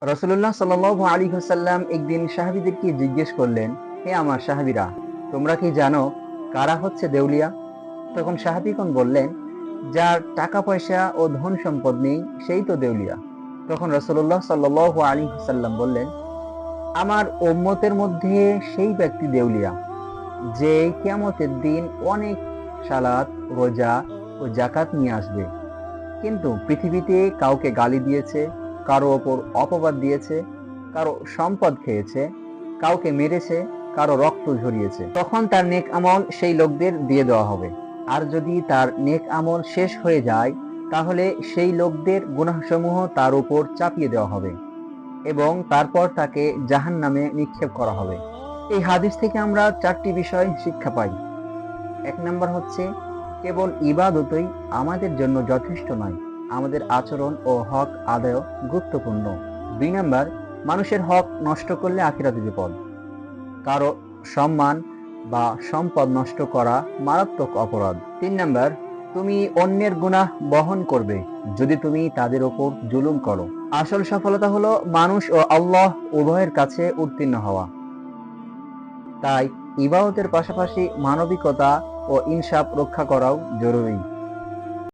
রাসূলুল্লাহ সাল্লাল্লাহু আলাইহি ওয়াসাল্লাম একদিন সাহাবীদেরকে জিজ্ঞেস করলেন, হে আমার সাহাবীরা, তোমরা কি জানো কারা হচ্ছে দেউলিয়া? তখন সাহাবীগণ বললেন, যার টাকা পয়সা ও ধন সম্পদ নেই সেই তো দেউলিয়া। তখন রাসূলুল্লাহ সাল্লাল্লাহু আলাইহি ওয়াসাল্লাম বললেন, আমার উম্মতের মধ্যে সেই ব্যক্তি দেউলিয়া যে কিয়ামতের দিন অনেক সালাত, রোজা ও যাকাত নিয়ে আসবে, কিন্তু পৃথিবীতে কাউকে গালি দিয়েছে, কারো ওপর অপবাদ দিয়েছে, কারো সম্পদ খেয়েছে, কাউকে মেরেছে, কারো রক্ত ঝরিয়েছে। তখন তার নেক আমল সেই লোকদের দিয়ে দেওয়া হবে। আর যদি তার নেক আমল শেষ হয়ে যায়, তাহলে সেই লোকদের গুনাহসমূহ তার উপর চাপিয়ে দেওয়া হবে এবং তারপর তাকে জাহান্নামে নিক্ষেপ করা হবে। এই হাদিস থেকে আমরা 4টি বিষয় শিক্ষা পাই। 1 নাম্বার হচ্ছে, কেবল ইবাদতই আমাদের জন্য যথেষ্ট নয়, আমাদের আচরণ ও হক আদায় গুরুত্বপূর্ণ। 2 নাম্বার, মানুষের হক নষ্ট করলে আখিরাতে বিপদ। কারো সম্মান বা সম্পদ নষ্ট করা মারাত্মক অপরাধ। 3 নাম্বার, তুমি অন্যের গুনাহ বহন করবে যদি তুমি তাদের ওপর জুলুম করো। আসল সফলতা হলো মানুষ ও আল্লাহ উভয়ের কাছে উত্তীর্ণ হওয়া। তাই ইবাদতের পাশাপাশি মানবিকতা ও ইনসাফ রক্ষা করাও জরুরি।